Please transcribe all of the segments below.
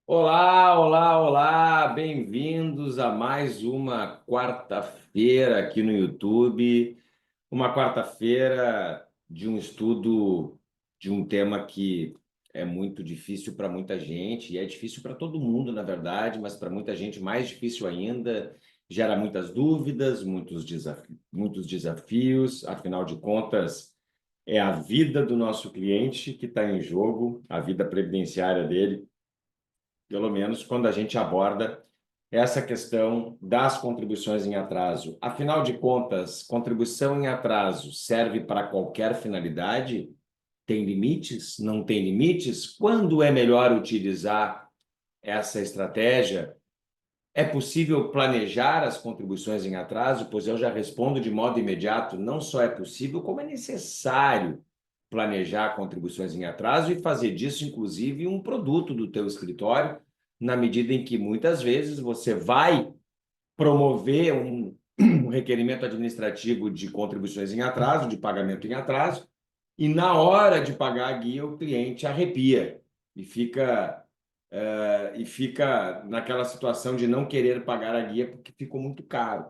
Olá, olá, olá! Bem-vindos a mais uma quarta-feira aqui no YouTube. Uma quarta-feira de um estudo de um tema que é muito difícil para muita gente, e é difícil para todo mundo, na verdade, mas para muita gente mais difícil ainda. Gera muitas dúvidas, muitos desafios, afinal de contas, é a vida do nosso cliente que está em jogo, a vida previdenciária dele, pelo menos quando a gente aborda essa questão das contribuições em atraso. Afinal de contas, contribuição em atraso serve para qualquer finalidade? Tem limites? Não tem limites? Quando é melhor utilizar essa estratégia? É possível planejar as contribuições em atraso? Pois eu já respondo de modo imediato: não só é possível, como é necessário planejar contribuições em atraso e fazer disso, inclusive, um produto do teu escritório, na medida em que muitas vezes você vai promover um requerimento administrativo de contribuições em atraso, de pagamento em atraso, e na hora de pagar a guia, o cliente arrepia e fica naquela situação de não querer pagar a guia porque ficou muito caro.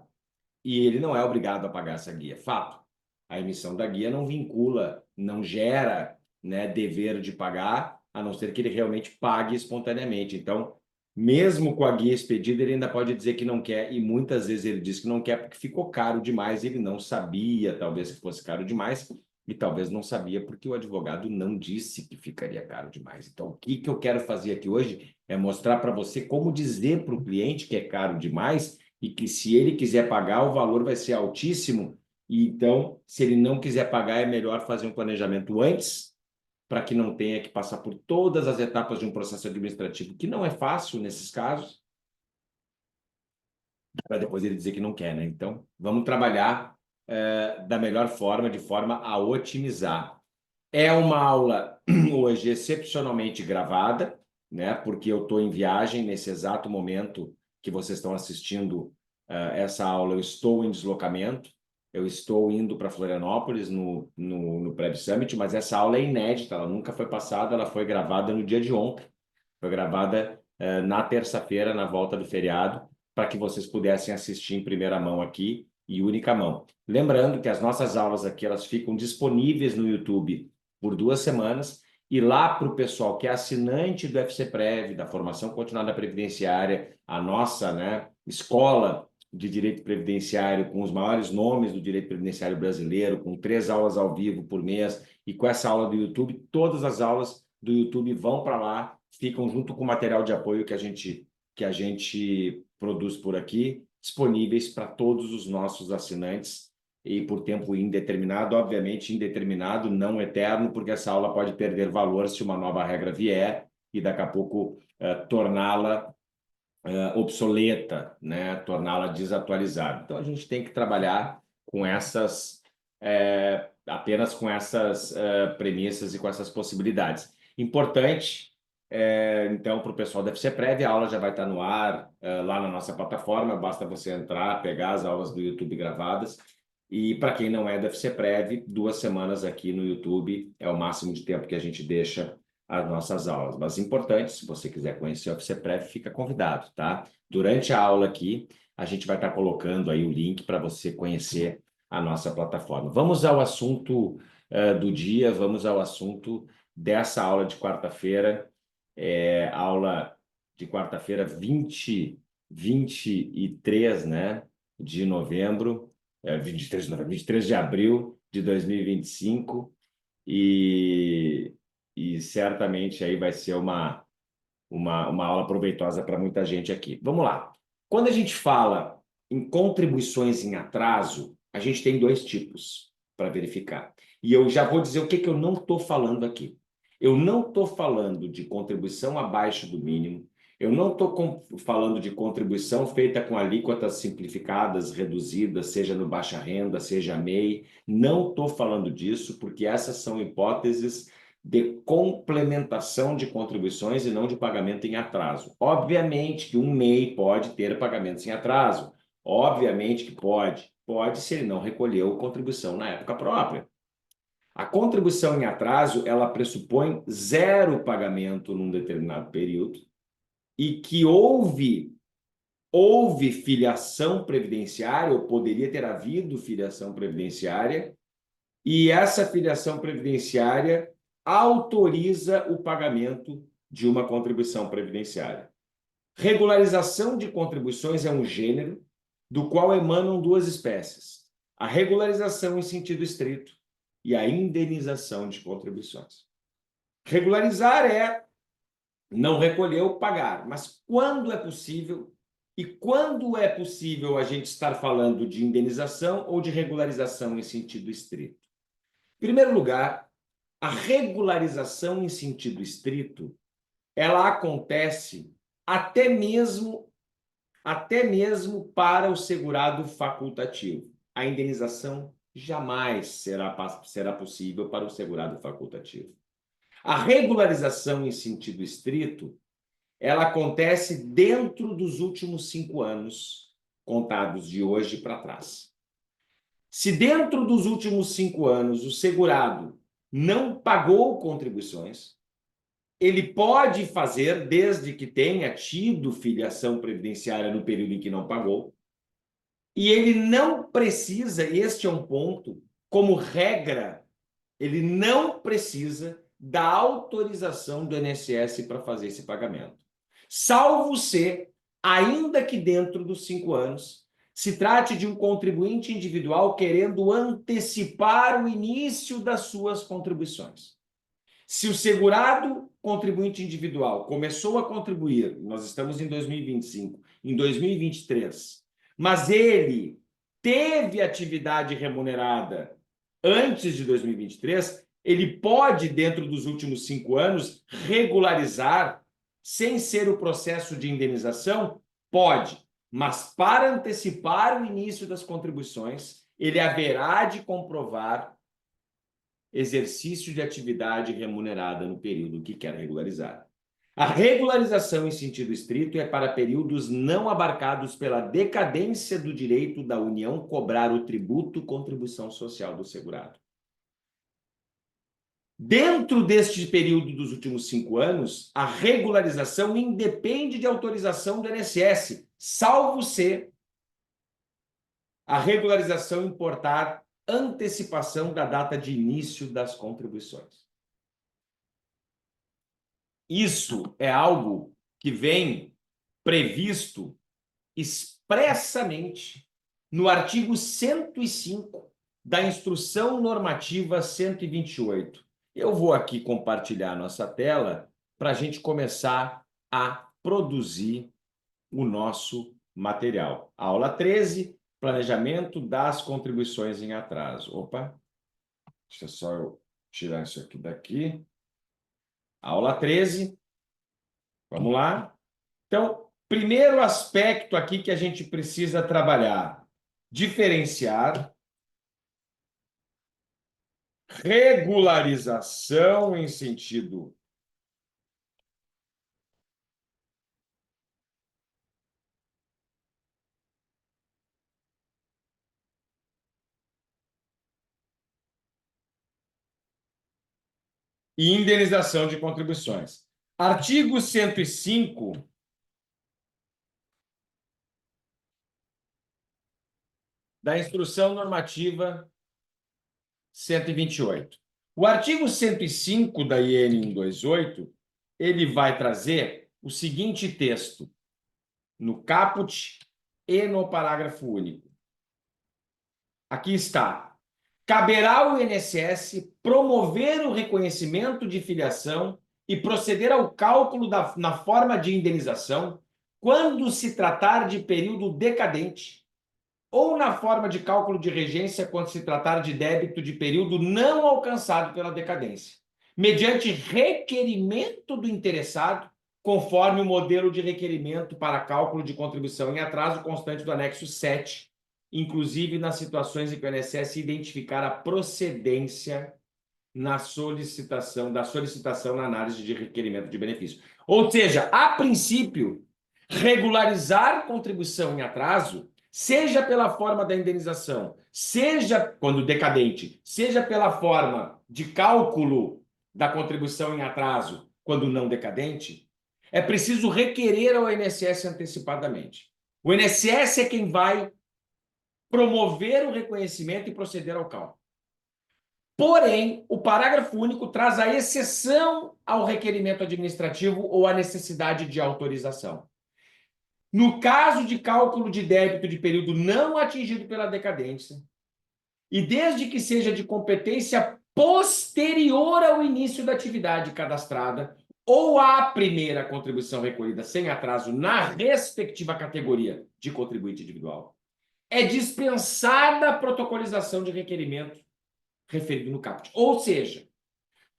E ele não é obrigado a pagar essa guia. Fato. A emissão da guia não vincula, não gera, né, dever de pagar, a não ser que ele realmente pague espontaneamente. Então, mesmo com a guia expedida, ele ainda pode dizer que não quer, e muitas vezes ele diz que não quer porque ficou caro demais, ele não sabia, talvez que fosse caro demais, e talvez não sabia porque o advogado não disse que ficaria caro demais. Então, o que eu quero fazer aqui hoje é mostrar para você como dizer para o cliente que é caro demais e que se ele quiser pagar, o valor vai ser altíssimo. E então, se ele não quiser pagar, é melhor fazer um planejamento antes, para que não tenha que passar por todas as etapas de um processo administrativo, que não é fácil nesses casos, para depois ele dizer que não quer, né? Então, vamos trabalhar da melhor forma, de forma a otimizar. É uma aula hoje excepcionalmente gravada, né? Porque eu estou em viagem nesse exato momento que vocês estão assistindo essa aula. Eu estou em deslocamento, eu estou indo para Florianópolis no Prev Summit, mas essa aula é inédita, ela nunca foi passada, ela foi gravada no dia de ontem, foi gravada na terça-feira, na volta do feriado, para que vocês pudessem assistir em primeira mão aqui e única mão. Lembrando que as nossas aulas aqui elas ficam disponíveis no YouTube por 2 semanas, e lá para o pessoal que é assinante do FCPrev, da Formação Continuada Previdenciária, a nossa, né, escola de direito previdenciário com os maiores nomes do direito previdenciário brasileiro, com 3 aulas ao vivo por mês, e com essa aula do YouTube, todas as aulas do YouTube vão para lá, ficam junto com o material de apoio que a gente produz por aqui, disponíveis para todos os nossos assinantes e por tempo indeterminado, obviamente indeterminado, não eterno, porque essa aula pode perder valor se uma nova regra vier e daqui a pouco torná-la obsoleta, né? Torná-la desatualizada. Então a gente tem que trabalhar com essas apenas com essas premissas e com essas possibilidades. Importante, então, para o pessoal da FCPrev, a aula já vai estar no ar lá na nossa plataforma, basta você entrar, pegar as aulas do YouTube gravadas. E para quem não é da FCPrev, 2 semanas aqui no YouTube é o máximo de tempo que a gente deixa as nossas aulas. Mas importante, se você quiser conhecer o FCPrev, fica convidado, tá? Durante a aula aqui, a gente vai estar colocando aí o link para você conhecer a nossa plataforma. Vamos ao assunto do dia, vamos ao assunto dessa aula de quarta-feira, aula de quarta-feira 23, né, de novembro, 23 de novembro, 23 de abril de 2025, e certamente aí vai ser uma aula proveitosa para muita gente aqui. Vamos lá. Quando a gente fala em contribuições em atraso, a gente tem dois tipos para verificar. E eu já vou dizer o que eu não estou falando aqui. Eu não estou falando de contribuição abaixo do mínimo, eu não estou falando de contribuição feita com alíquotas simplificadas, reduzidas, seja no baixa renda, seja MEI. Não estou falando disso, porque essas são hipóteses de complementação de contribuições e não de pagamento em atraso. Obviamente que um MEI pode ter pagamentos em atraso. Obviamente que pode. Pode se ele não recolheu contribuição na época própria. A contribuição em atraso, ela pressupõe zero pagamento num determinado período e que houve filiação previdenciária, ou poderia ter havido filiação previdenciária, e essa filiação previdenciária autoriza o pagamento de uma contribuição previdenciária. Regularização de contribuições é um gênero do qual emanam duas espécies: a regularização em sentido estrito e a indenização de contribuições. Regularizar é não recolher ou pagar, mas quando é possível e quando é possível a gente estar falando de indenização ou de regularização em sentido estrito? Em primeiro lugar, a regularização em sentido estrito, ela acontece até mesmo para o segurado facultativo. A indenização jamais será possível para o segurado facultativo. A regularização em sentido estrito, ela acontece dentro dos últimos 5 anos, contados de hoje para trás. Se dentro dos últimos 5 anos o segurado não pagou contribuições, ele pode fazer, desde que tenha tido filiação previdenciária no período em que não pagou, e ele não precisa, este é um ponto, como regra, ele não precisa da autorização do INSS para fazer esse pagamento. Salvo se, ainda que dentro dos 5 anos, se trate de um contribuinte individual querendo antecipar o início das suas contribuições. Se o segurado contribuinte individual começou a contribuir, nós estamos em 2025, em 2023, mas ele teve atividade remunerada antes de 2023, ele pode, dentro dos últimos 5 anos, regularizar, sem ser o processo de indenização? Pode, mas para antecipar o início das contribuições, ele haverá de comprovar exercício de atividade remunerada no período que quer regularizar. A regularização em sentido estrito é para períodos não abarcados pela decadência do direito da União cobrar o tributo contribuição social do segurado. Dentro deste período dos últimos 5 anos, a regularização independe de autorização do INSS, salvo se a regularização importar antecipação da data de início das contribuições. Isso é algo que vem previsto expressamente no artigo 105 da Instrução Normativa 128. Eu vou aqui compartilhar a nossa tela para a gente começar a produzir o nosso material. Aula 13, planejamento das contribuições em atraso. Opa, deixa só eu tirar isso aqui daqui. Aula 13, vamos lá. Então, primeiro aspecto aqui que a gente precisa trabalhar: diferenciar regularização em sentido e indenização de contribuições. Artigo 105 da Instrução Normativa 128. O artigo 105 da IN 128, ele vai trazer o seguinte texto no caput e no parágrafo único. Aqui está: caberá ao INSS promover o reconhecimento de filiação e proceder ao cálculo na forma de indenização quando se tratar de período decadente ou na forma de cálculo de regência quando se tratar de débito de período não alcançado pela decadência, mediante requerimento do interessado, conforme o modelo de requerimento para cálculo de contribuição em atraso constante do anexo 7, inclusive nas situações em que o INSS identificar a procedência da solicitação na análise de requerimento de benefício. Ou seja, a princípio, regularizar contribuição em atraso, seja pela forma da indenização, seja quando decadente, seja pela forma de cálculo da contribuição em atraso quando não decadente, É preciso requerer ao INSS antecipadamente. O INSS é quem vai promover o reconhecimento e proceder ao cálculo. Porém, o parágrafo único traz a exceção ao requerimento administrativo ou à necessidade de autorização. No caso de cálculo de débito de período não atingido pela decadência, e desde que seja de competência posterior ao início da atividade cadastrada ou à primeira contribuição recolhida sem atraso na respectiva categoria de contribuinte individual, é dispensada a protocolização de requerimento referido no caput. Ou seja,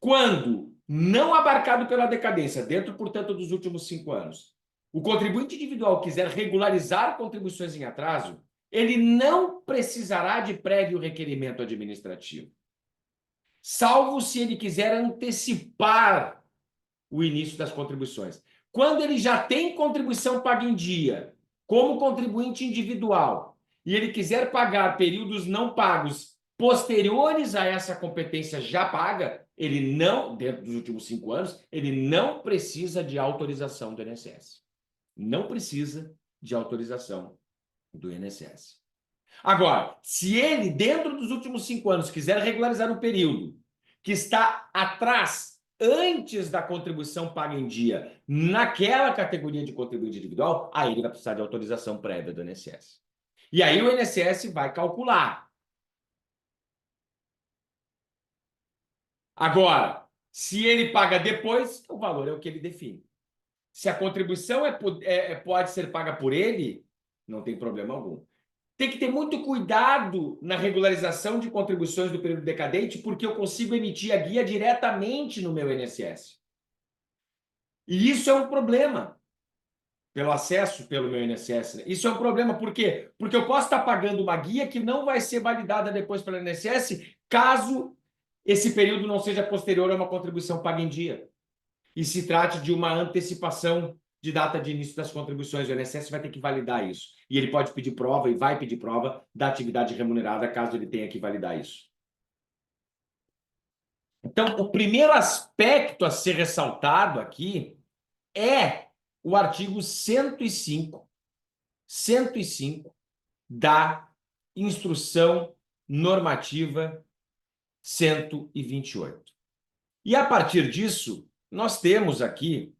quando não abarcado pela decadência, dentro, portanto, dos últimos 5 anos, o contribuinte individual quiser regularizar contribuições em atraso, ele não precisará de prévio requerimento administrativo, salvo se ele quiser antecipar o início das contribuições. Quando ele já tem contribuição paga em dia, como contribuinte individual, e ele quiser pagar períodos não pagos posteriores a essa competência já paga, ele não, dentro dos últimos 5 anos, ele não precisa de autorização do INSS. Não precisa de autorização do INSS. Agora, se ele, dentro dos últimos 5 anos, quiser regularizar um período que está atrás, antes da contribuição paga em dia, naquela categoria de contribuinte individual, aí ele vai precisar de autorização prévia do INSS. E aí o INSS vai calcular. Agora, se ele paga depois, o valor é o que ele define. Se a contribuição pode ser paga por ele, não tem problema algum. Tem que ter muito cuidado na regularização de contribuições do período decadente, porque eu consigo emitir a guia diretamente no meu INSS. E isso é um problema, pelo acesso pelo meu INSS. Né? Isso é um problema, por quê? Porque eu posso estar pagando uma guia que não vai ser validada depois pelo INSS, caso esse período não seja posterior a uma contribuição paga em dia. E se trate de uma antecipação de data de início das contribuições. O INSS vai ter que validar isso. E ele pode pedir prova e vai pedir prova da atividade remunerada caso ele tenha que validar isso. Então, o primeiro aspecto a ser ressaltado aqui é o artigo 105 da Instrução Normativa 128. E a partir disso, nós temos aqui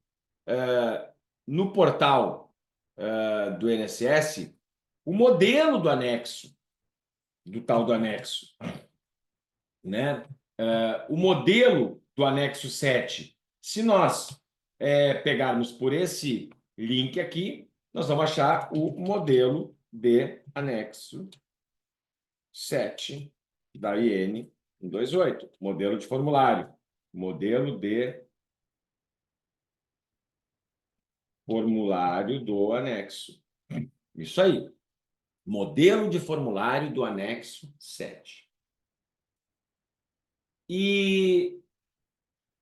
no portal do INSS o modelo do anexo, do tal do anexo, né? O modelo do anexo 7. Se nós pegarmos por esse link aqui, nós vamos achar o modelo de anexo 7 da IN 128, modelo de formulário, modelo de formulário do anexo. Isso aí. Modelo de formulário do anexo 7. E,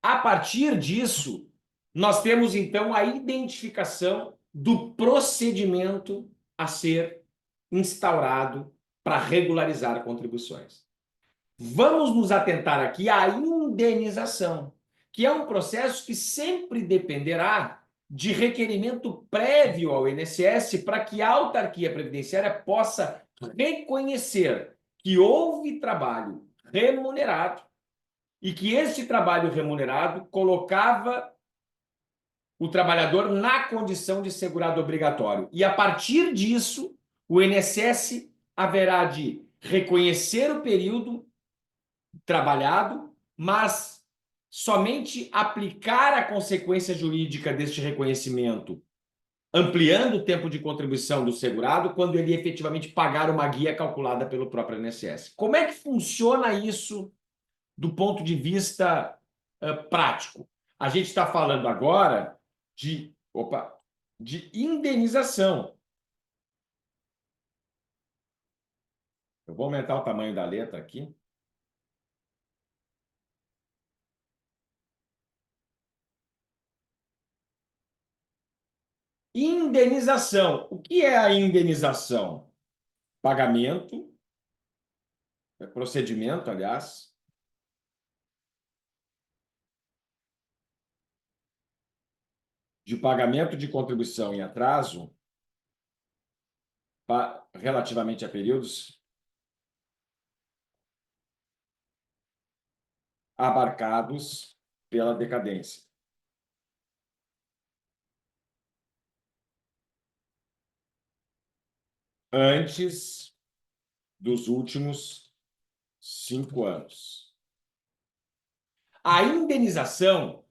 a partir disso, nós temos, então, a identificação do procedimento a ser instaurado para regularizar contribuições. Vamos nos atentar aqui à indenização, que é um processo que sempre dependerá de requerimento prévio ao INSS para que a autarquia previdenciária possa reconhecer que houve trabalho remunerado e que esse trabalho remunerado colocava o trabalhador na condição de segurado obrigatório. E, a partir disso, o INSS haverá de reconhecer o período trabalhado, mas somente aplicar a consequência jurídica deste reconhecimento, ampliando o tempo de contribuição do segurado, quando ele efetivamente pagar uma guia calculada pelo próprio INSS. Como é que funciona isso do ponto de vista prático? A gente está falando agora de indenização. Eu vou aumentar o tamanho da letra aqui. Indenização. O que é a indenização? Pagamento, procedimento, aliás, de pagamento de contribuição em atraso relativamente a períodos abarcados pela decadência. Antes dos últimos 5 anos. A indenização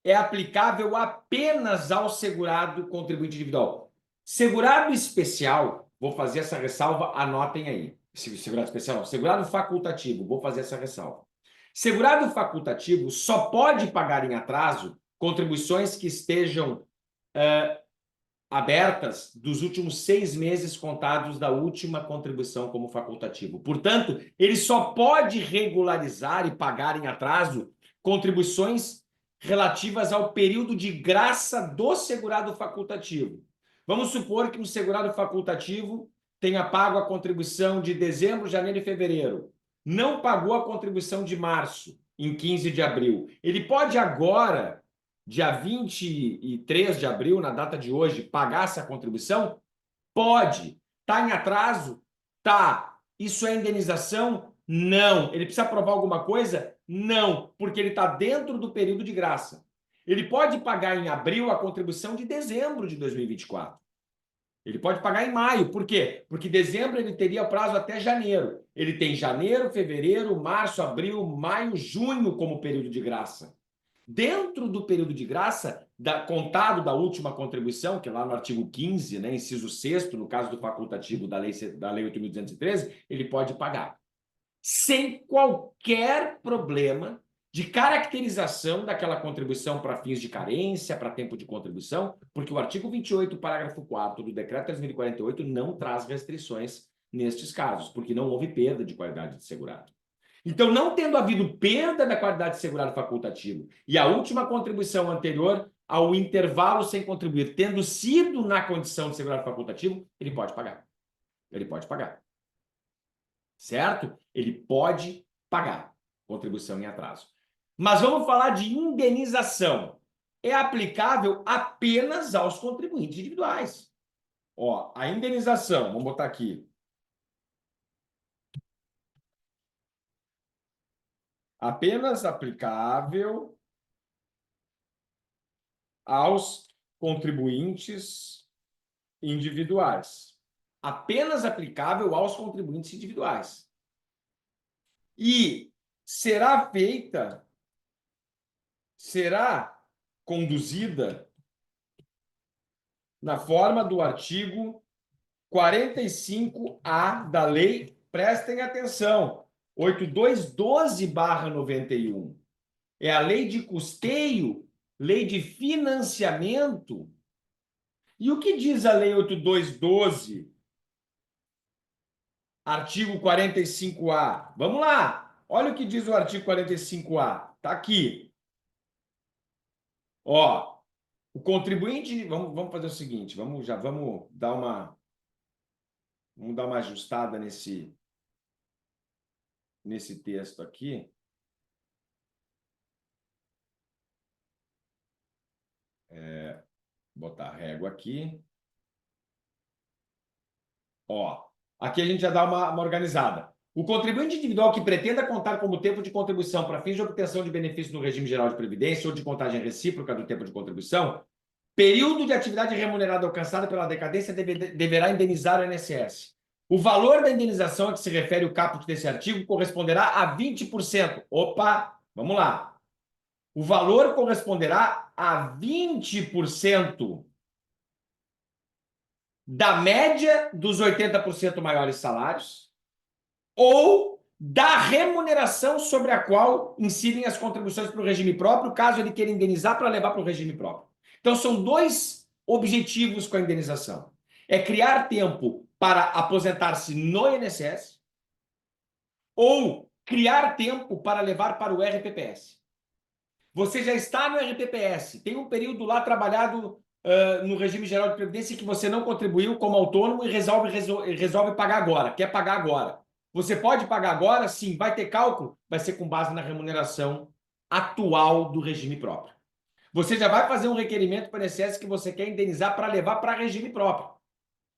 é aplicável apenas ao segurado contribuinte individual. Segurado especial, vou fazer essa ressalva, anotem aí. Segurado especial não, segurado facultativo, vou fazer essa ressalva. Segurado facultativo só pode pagar em atraso contribuições que estejam abertas dos últimos 6 meses contados da última contribuição como facultativo. Portanto, ele só pode regularizar e pagar em atraso contribuições relativas ao período de graça do segurado facultativo. Vamos supor que um segurado facultativo tenha pago a contribuição de dezembro, janeiro e fevereiro. Não pagou a contribuição de março, em 15 de abril. Ele pode agora, dia 23 de abril, na data de hoje, pagar essa contribuição? Pode. Está em atraso? Tá. Isso é indenização? Não. Ele precisa provar alguma coisa? Não, porque ele está dentro do período de graça. Ele pode pagar em abril a contribuição de dezembro de 2024. Ele pode pagar em maio. Por quê? Porque dezembro ele teria prazo até janeiro. Ele tem janeiro, fevereiro, março, abril, maio, junho como período de graça. Dentro do período de graça, contado da última contribuição, que é lá no artigo 15, né, inciso 6º, no caso do facultativo da lei 8.213, ele pode pagar. Sem qualquer problema de caracterização daquela contribuição para fins de carência, para tempo de contribuição, porque o artigo 28, parágrafo 4º do Decreto 3.048 não traz restrições nestes casos, porque não houve perda de qualidade de segurado. Então, não tendo havido perda da qualidade de segurado facultativo e a última contribuição anterior ao intervalo sem contribuir, tendo sido na condição de segurado facultativo, ele pode pagar. Ele pode pagar. Certo? Ele pode pagar contribuição em atraso. Mas vamos falar de indenização. É aplicável apenas aos contribuintes individuais. Ó, a indenização, vamos botar aqui. Apenas aplicável aos contribuintes individuais. Apenas aplicável aos contribuintes individuais. E será conduzida na forma do artigo 45A da lei, prestem atenção, 8212/91. É a lei de custeio, lei de financiamento. E o que diz a lei 8212? Artigo 45A. Vamos lá. Olha o que diz o artigo 45A. Está aqui. Ó, o contribuinte... Vamos fazer o seguinte. Vamos dar uma ajustada nesse texto aqui. Botar a régua aqui. Ó, aqui a gente já dá uma organizada. O contribuinte individual que pretenda contar como tempo de contribuição para fins de obtenção de benefício no regime geral de previdência ou de contagem recíproca do tempo de contribuição, período de atividade remunerada alcançada pela decadência deverá indenizar o INSS. O valor da indenização a que se refere o caput desse artigo corresponderá a 20%. Opa, vamos lá. O valor corresponderá a 20% da média dos 80% maiores salários ou da remuneração sobre a qual incidem as contribuições para o regime próprio, caso ele queira indenizar para levar para o regime próprio. Então, são dois objetivos com a indenização. É criar tempo para aposentar-se no INSS ou criar tempo para levar para o RPPS. Você já está no RPPS, tem um período lá trabalhado no regime geral de previdência que você não contribuiu como autônomo e resolve pagar agora, quer pagar agora. Você pode pagar agora? Sim. Vai ter cálculo? Vai ser com base na remuneração atual do regime próprio. você já vai fazer um requerimento para o INSS que você quer indenizar para levar para regime próprio.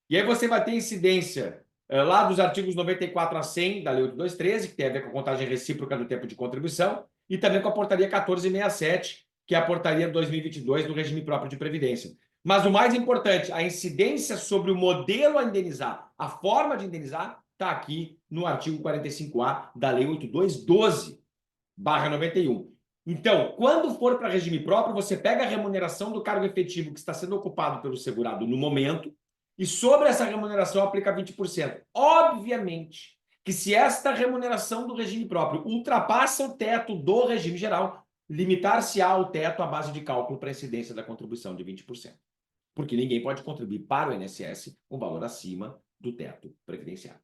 E aí você vai ter incidência lá dos artigos 94 a 100 da Lei 8213, que tem a ver com a contagem recíproca do tempo de contribuição, e também com a portaria 1467, que é a portaria 2022 do regime próprio de previdência. Mas o mais importante, a incidência sobre o modelo a indenizar, a forma de indenizar, está aqui no artigo 45A da Lei 8212/91. Então, quando for para regime próprio, você pega a remuneração do cargo efetivo que está sendo ocupado pelo segurado no momento e sobre essa remuneração aplica 20%. Obviamente que se esta remuneração do regime próprio ultrapassa o teto do regime geral, limitar-se-á o teto à base de cálculo para a incidência da contribuição de 20%. Porque ninguém pode contribuir para o INSS com valor acima do teto previdenciário.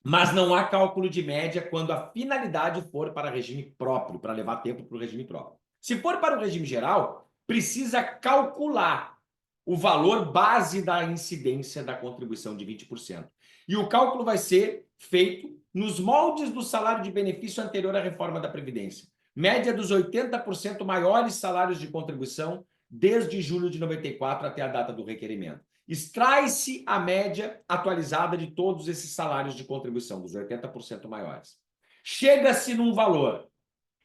Mas não há cálculo de média quando a finalidade for para regime próprio, para levar tempo para o regime próprio. Se for para o regime geral, precisa calcular o valor base da incidência da contribuição de 20%. E o cálculo vai ser feito nos moldes do salário de benefício anterior à reforma da Previdência. Média dos 80% maiores salários de contribuição desde julho de 94 até a data do requerimento. Extrai-se a média atualizada de todos esses salários de contribuição, dos 80% maiores. Chega-se num valor.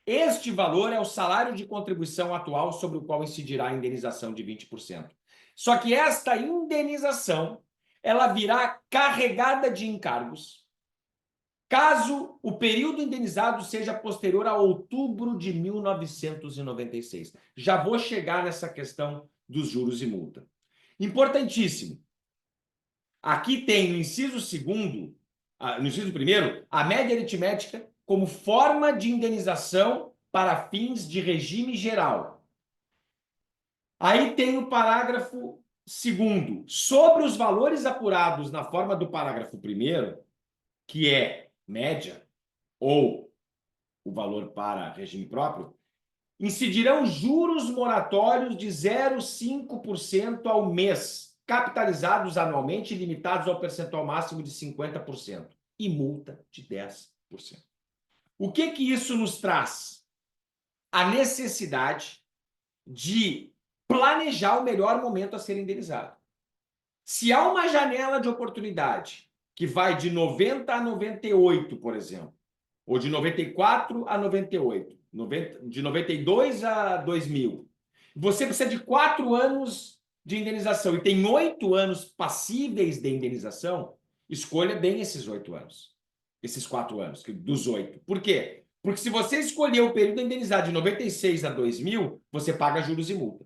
Este valor é o salário de contribuição atual sobre o qual incidirá a indenização de 20%. Só que esta indenização, ela virá carregada de encargos, caso o período indenizado seja posterior a outubro de 1996. Já vou chegar nessa questão dos juros e multa. Importantíssimo. Aqui tem no inciso 2º, no inciso 1º, a média aritmética como forma de indenização para fins de regime geral. Aí tem o parágrafo 2º, sobre os valores apurados na forma do parágrafo 1º, que é média, ou o valor para regime próprio, incidirão juros moratórios de 0,5% ao mês, capitalizados anualmente e limitados ao percentual máximo de 50%, e multa de 10%. O que isso nos traz? A necessidade de planejar o melhor momento a ser indenizado. Se há uma janela de oportunidade que vai de 90 a 98, por exemplo, ou de 94 a 98, de 92 a 2000. Você precisa de 4 anos de indenização e tem 8 anos passíveis de indenização, escolha bem esses 8 anos. Esses 4 anos, dos 8. Por quê? Porque se você escolher o período indenizado de 96 a 2000, você paga juros e multa.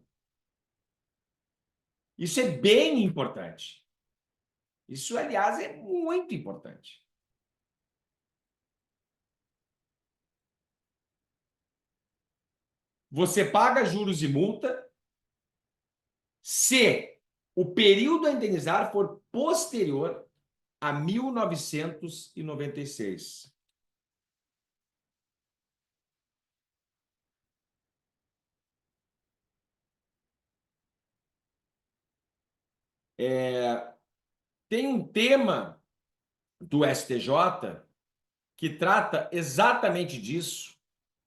Isso é bem importante. Isso, aliás, é muito importante. Você paga juros e multa se o período a indenizar for posterior a 1996. Tem um tema do STJ que trata exatamente disso,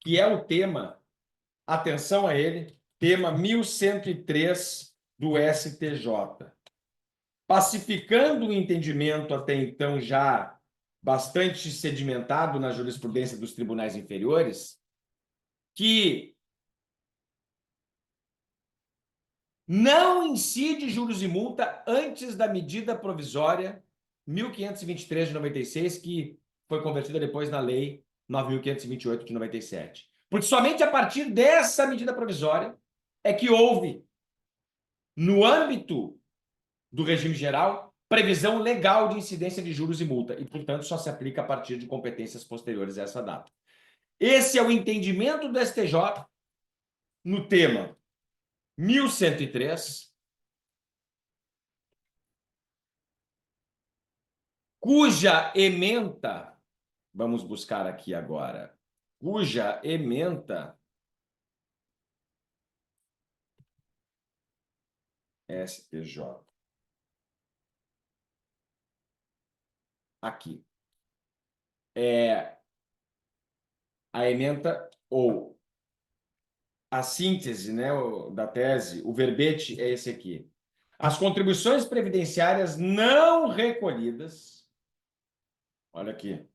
que é o tema, atenção a ele, tema 1103 do STJ. Pacificando o entendimento até então já bastante sedimentado na jurisprudência dos tribunais inferiores, que não incide juros e multa antes da medida provisória 1523 de 96, que foi convertida depois na lei 9528 de 97. Porque somente a partir dessa medida provisória é que houve, no âmbito do regime geral, previsão legal de incidência de juros e multa, e, portanto, só se aplica a partir de competências posteriores a essa data. Esse é o entendimento do STJ no tema 1103, cuja ementa, vamos buscar aqui agora, cuja ementa STJ. Aqui. A ementa ou a síntese, né, da tese, o verbete é esse aqui. As contribuições previdenciárias não recolhidas, olha aqui,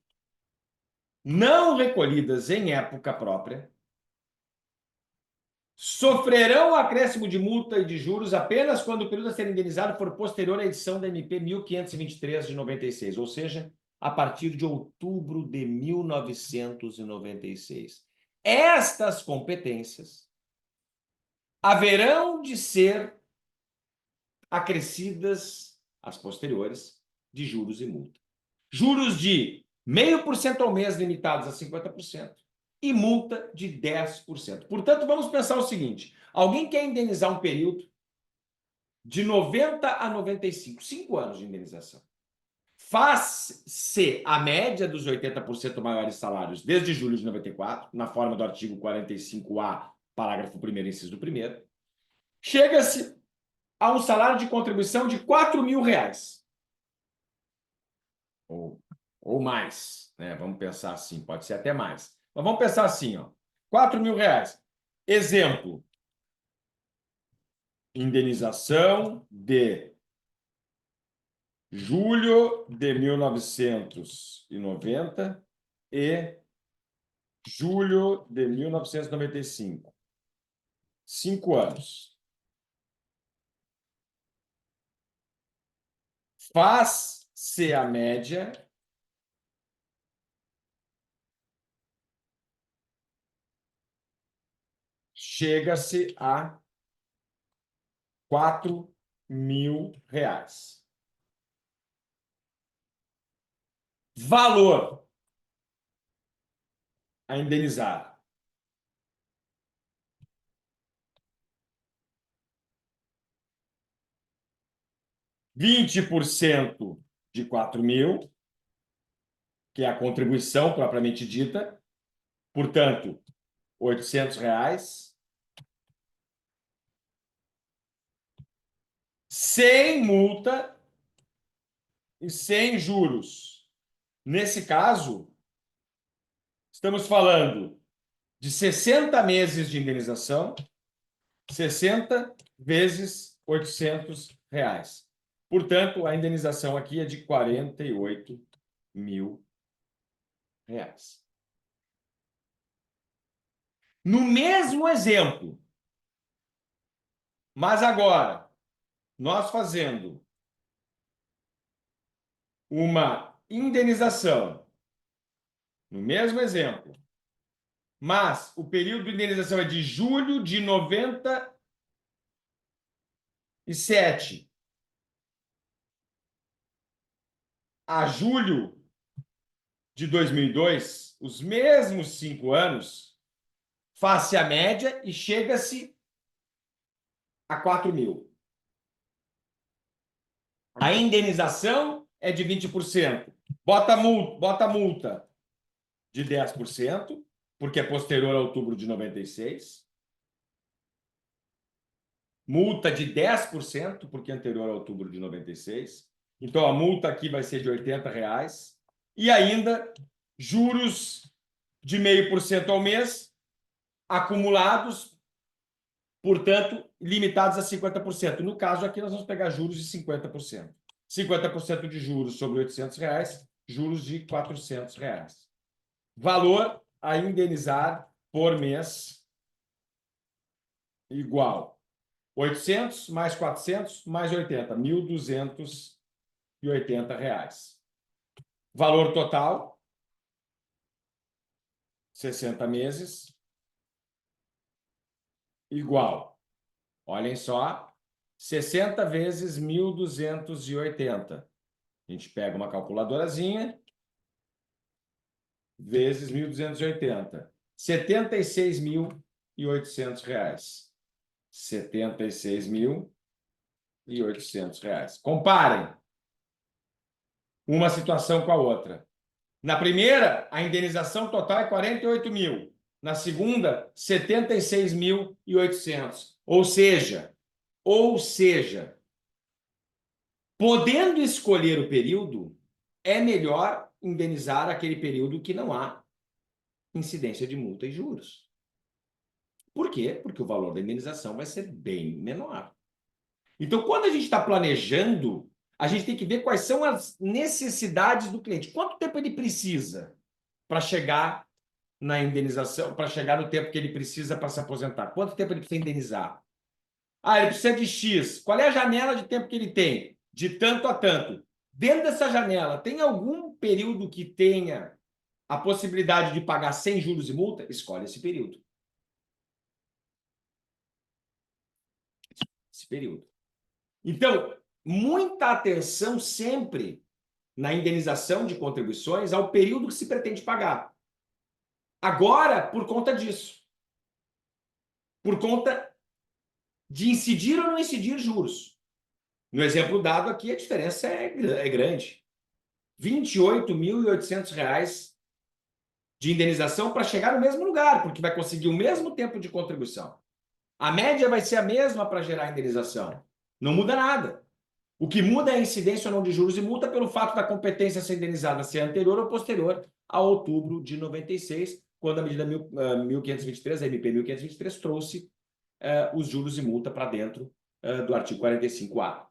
não recolhidas em época própria, sofrerão acréscimo de multa e de juros apenas quando o período a ser indenizado for posterior à edição da MP 1523 de 96, ou seja, a partir de outubro de 1996. Estas competências haverão de ser acrescidas as posteriores de juros e multa. Juros de 0,5% ao mês limitados a 50% e multa de 10%. Portanto, vamos pensar o seguinte: alguém quer indenizar um período de 90 a 95, 5 anos de indenização. Faz-se a média dos 80% maiores salários desde julho de 94, na forma do artigo 45A, parágrafo 1º, inciso do 1º. Chega-se a um salário de contribuição de R$ 4.000. Ou mais, né? Vamos pensar assim, pode ser até mais. Mas vamos pensar assim, ó, R$ 4.000. Exemplo, indenização de julho de 1990 e julho de 1995. 5 anos. Faz-se a média chega-se a R$ 4.000. Valor a indenizar. 20% de 4.000, que é a contribuição propriamente dita, portanto, R$ 800, sem multa e sem juros. Nesse caso, estamos falando de 60 meses de indenização, 60 vezes R$ 800. Portanto, a indenização aqui é de R$ 48.000. No mesmo exemplo, mas agora, nós fazendo uma indenização, no mesmo exemplo, mas o período de indenização é de julho de 97 a julho de 2002, os mesmos 5 anos, faz-se a média e chega-se a 4.000. A indenização é de 20%. Bota multa de 10%, porque é posterior a outubro de 96. Multa de 10%, porque é anterior a outubro de 96. Então, a multa aqui vai ser de R$ 80. E ainda juros de 0,5% ao mês, acumulados, portanto, limitados a 50%. No caso aqui, nós vamos pegar juros de 50%. 50% de juros sobre R$ 800, juros de R$ 400. Valor a indenizar por mês igual 800 mais 400 mais 80, R$ 1.280. Valor total, 60 meses, igual. Olhem só, 60 vezes 1.280. A gente pega uma calculadorazinha, vezes 1.280. R$ 76.800. R$ 76.800. Comparem uma situação com a outra. Na primeira, a indenização total é 48.000. Na segunda, 76.800. Ou seja, podendo escolher o período, é melhor indenizar aquele período que não há incidência de multa e juros. Por quê? Porque o valor da indenização vai ser bem menor. Então, quando a gente está planejando, a gente tem que ver quais são as necessidades do cliente. Quanto tempo ele precisa para chegar na indenização, para chegar no tempo que ele precisa para se aposentar? Quanto tempo ele precisa indenizar? Ah, ele precisa de X. Qual é a janela de tempo que ele tem? De tanto a tanto. Dentro dessa janela, tem algum período que tenha a possibilidade de pagar sem juros e multa? Escolhe esse período. Esse período. Então, muita atenção sempre na indenização de contribuições ao período que se pretende pagar. Agora, por conta disso. Por conta de incidir ou não incidir juros. No exemplo dado aqui, a diferença é grande. R$ 28.800 de indenização para chegar no mesmo lugar, porque vai conseguir o mesmo tempo de contribuição. A média vai ser a mesma para gerar indenização. Não muda nada. O que muda é a incidência ou não de juros e multa pelo fato da competência ser indenizada ser anterior ou posterior a outubro de 96, quando a medida 1523, a MP 1523, trouxe os juros e multa para dentro do artigo 45A.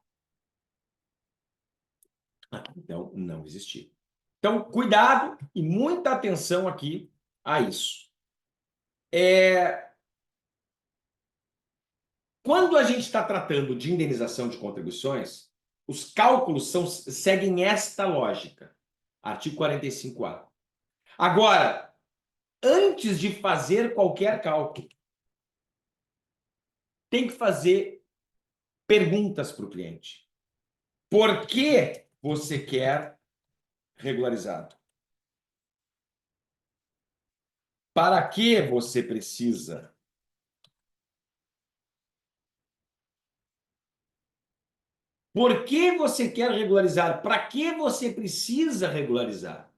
Então, não existia. Então, cuidado e muita atenção aqui a isso. Quando a gente está tratando de indenização de contribuições, os cálculos seguem esta lógica. Artigo 45A. Agora, antes de fazer qualquer cálculo, tem que fazer perguntas para o cliente. Por que você quer regularizado? Para que você precisa? Por que você quer regularizar? Para que você precisa regularizar?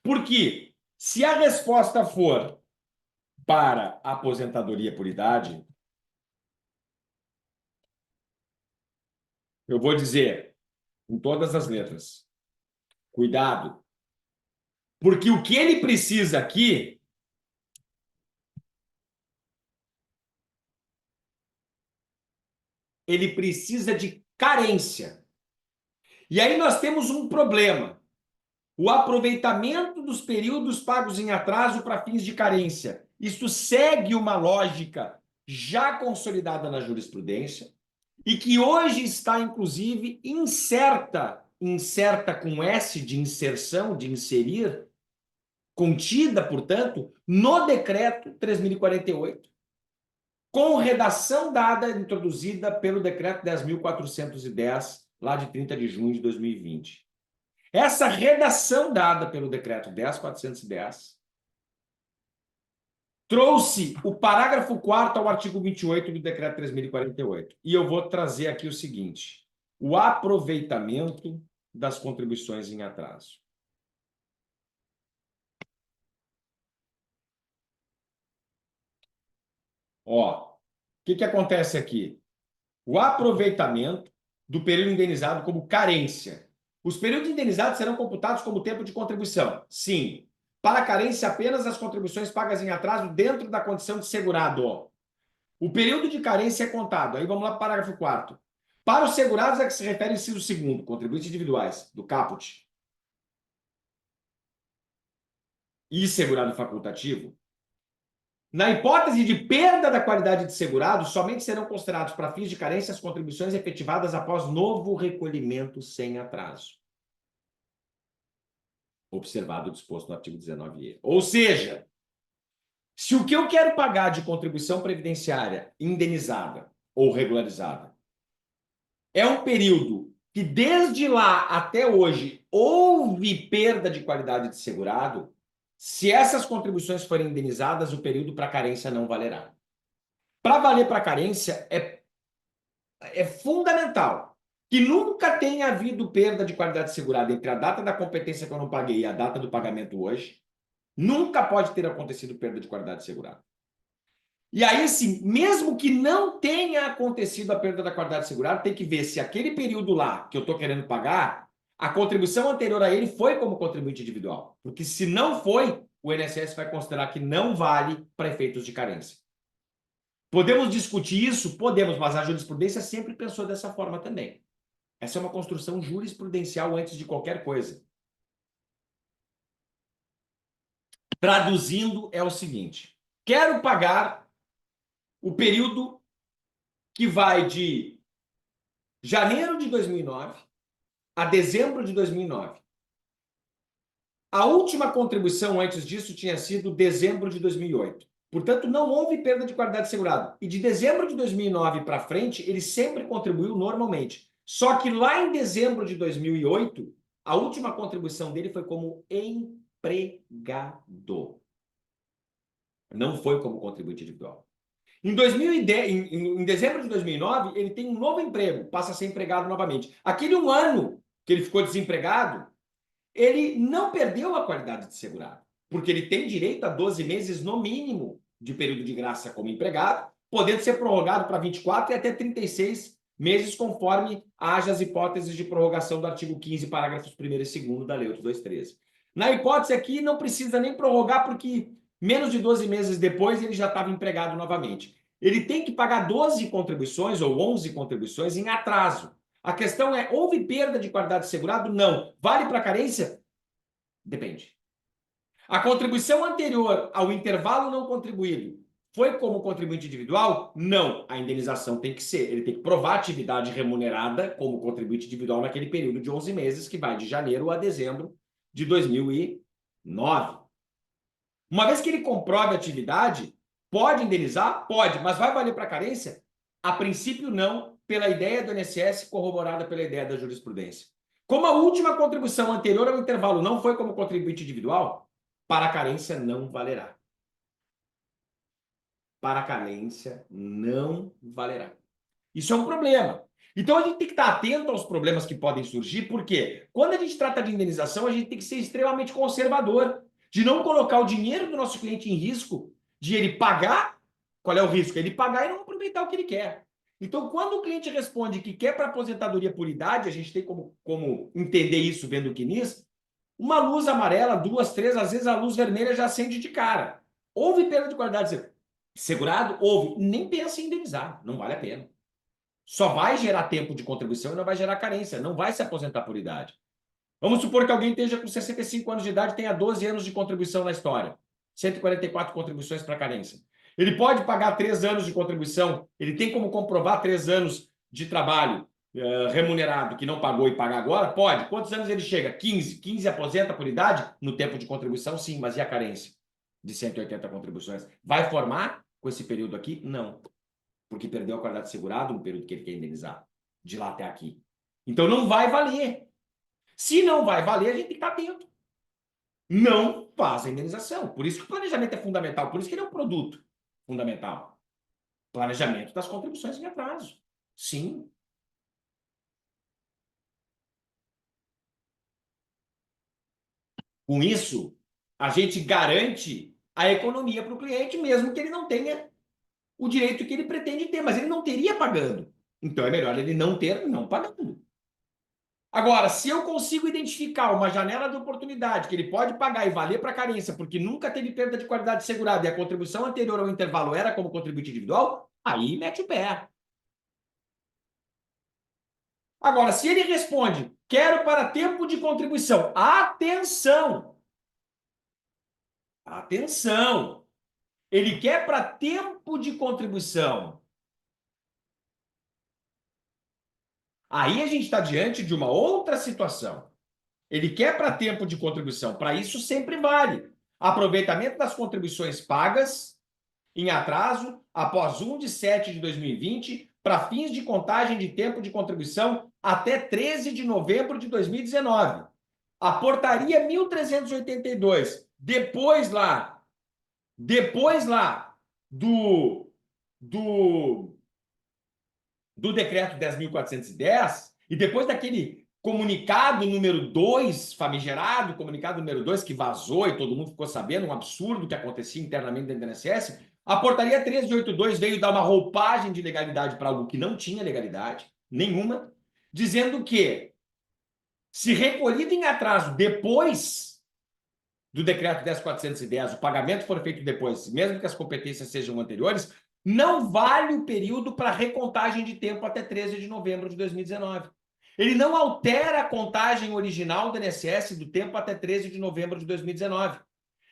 Porque se a resposta for para a aposentadoria por idade, eu vou dizer com todas as letras, cuidado, porque o que ele precisa aqui ele precisa de carência. E aí nós temos um problema. O aproveitamento dos períodos pagos em atraso para fins de carência. Isto segue uma lógica já consolidada na jurisprudência e que hoje está, inclusive, incerta com S de inserção, de inserir, contida, portanto, no decreto 3.048, com redação dada, introduzida pelo decreto 10.410, lá de 30 de junho de 2020. Essa redação dada pelo decreto 10.410 trouxe o parágrafo 4º ao artigo 28 do decreto 3.048. E eu vou trazer aqui o seguinte: o aproveitamento das contribuições em atraso. Ó, o que acontece aqui? O aproveitamento do período indenizado como carência. Os períodos indenizados serão computados como tempo de contribuição. Sim. Para carência, apenas as contribuições pagas em atraso dentro da condição de segurado. O período de carência é contado. Aí vamos lá para o parágrafo 4º. Para os segurados é que se refere o inciso 2º, contribuintes individuais, do caput. E segurado facultativo. Na hipótese de perda da qualidade de segurado, somente serão considerados para fins de carência as contribuições efetivadas após novo recolhimento sem atraso. Observado o disposto no artigo 19e. Ou seja, se o que eu quero pagar de contribuição previdenciária indenizada ou regularizada é um período que desde lá até hoje houve perda de qualidade de segurado, se essas contribuições forem indenizadas, o período para carência não valerá. Para valer para carência, é fundamental que nunca tenha havido perda de qualidade segurada entre a data da competência que eu não paguei e a data do pagamento hoje. Nunca pode ter acontecido perda de qualidade segurada. E aí, sim, mesmo que não tenha acontecido a perda da qualidade segurada, tem que ver se aquele período lá que eu estou querendo pagar, a contribuição anterior a ele foi como contribuinte individual. Porque se não foi, o INSS vai considerar que não vale para efeitos de carência. Podemos discutir isso? Podemos, mas a jurisprudência sempre pensou dessa forma também. Essa é uma construção jurisprudencial antes de qualquer coisa. Traduzindo, é o seguinte: quero pagar o período que vai de janeiro de 2009 a dezembro de 2009. A última contribuição antes disso tinha sido dezembro de 2008. Portanto, não houve perda de qualidade segurada. E de dezembro de 2009 para frente, ele sempre contribuiu normalmente. Só que lá em dezembro de 2008, a última contribuição dele foi como empregado. Não foi como contribuinte individual. Em 2010, em dezembro de 2009, ele tem um novo emprego, passa a ser empregado novamente. Aquele um ano que ele ficou desempregado, ele não perdeu a qualidade de segurado, porque ele tem direito a 12 meses no mínimo de período de graça como empregado, podendo ser prorrogado para 24 e até 36 meses, conforme haja as hipóteses de prorrogação do artigo 15, parágrafos 1º e 2º da Lei 8.213. Na hipótese aqui, não precisa nem prorrogar, porque menos de 12 meses depois ele já estava empregado novamente. Ele tem que pagar 12 contribuições ou 11 contribuições em atraso. A questão é, houve perda de qualidade de segurado? Não. Vale para carência? Depende. A contribuição anterior ao intervalo não contribuído foi como contribuinte individual? Não. A indenização tem que ser. Ele tem que provar atividade remunerada como contribuinte individual naquele período de 11 meses, que vai de janeiro a dezembro de 2009. Uma vez que ele comprove a atividade, pode indenizar? Pode. Mas vai valer para carência? A princípio, não, pela ideia do INSS corroborada pela ideia da jurisprudência. Como a última contribuição anterior ao intervalo não foi como contribuinte individual, para a carência não valerá. Para a carência não valerá. Isso é um problema. Então a gente tem que estar atento aos problemas que podem surgir, porque quando a gente trata de indenização, a gente tem que ser extremamente conservador, de não colocar o dinheiro do nosso cliente em risco, de ele pagar. Qual é o risco? Ele pagar e não aproveitar o que ele quer. Então, quando o cliente responde que quer para aposentadoria por idade, a gente tem como entender isso vendo o CNIS, uma luz amarela, duas, três, às vezes a luz vermelha já acende de cara. Houve perda de qualidade segurado? Houve. Nem pensa em indenizar, não vale a pena. Só vai gerar tempo de contribuição e não vai gerar carência, não vai se aposentar por idade. Vamos supor que alguém esteja com 65 anos de idade e tenha 12 anos de contribuição na história. 144 contribuições para carência. Ele pode pagar 3 anos de contribuição, ele tem como comprovar 3 anos de trabalho remunerado que não pagou e paga agora? Pode. Quantos anos ele chega? 15. 15 aposenta por idade? No tempo de contribuição, sim, mas e a carência de 180 contribuições? Vai formar com esse período aqui? Não. Porque perdeu a qualidade de segurado no período que ele quer indenizar, de lá até aqui. Então não vai valer. Se não vai valer, a gente tem que estar atento. Não faz a indenização. Por isso que o planejamento é fundamental, por isso que ele é um produto fundamental. Planejamento das contribuições em atraso. Sim. Com isso, a gente garante a economia para o cliente, mesmo que ele não tenha o direito que ele pretende ter, mas ele não teria pagando. Então é melhor ele não ter, não pagando. Agora, se eu consigo identificar uma janela de oportunidade que ele pode pagar e valer para carência, porque nunca teve perda de qualidade segurada e a contribuição anterior ao intervalo era como contribuinte individual, aí mete o pé. Agora, se ele responde, quero para tempo de contribuição, atenção! Atenção! Ele quer para tempo de contribuição. Aí a gente está diante de uma outra situação. Ele quer para tempo de contribuição. Para isso sempre vale. Aproveitamento das contribuições pagas em atraso após 1/7/2020 para fins de contagem de tempo de contribuição até 13 de novembro de 2019. A portaria 1382, depois lá do, do decreto 10.410 e depois daquele comunicado número 2, famigerado, comunicado número 2 que vazou e todo mundo ficou sabendo, um absurdo que acontecia internamente dentro do INSS, a portaria 1382 veio dar uma roupagem de legalidade para algo que não tinha legalidade nenhuma, dizendo que se recolhido em atraso depois do decreto 10.410, o pagamento for feito depois, mesmo que as competências sejam anteriores, não vale o período para recontagem de tempo até 13 de novembro de 2019. Ele não altera a contagem original do INSS do tempo até 13 de novembro de 2019.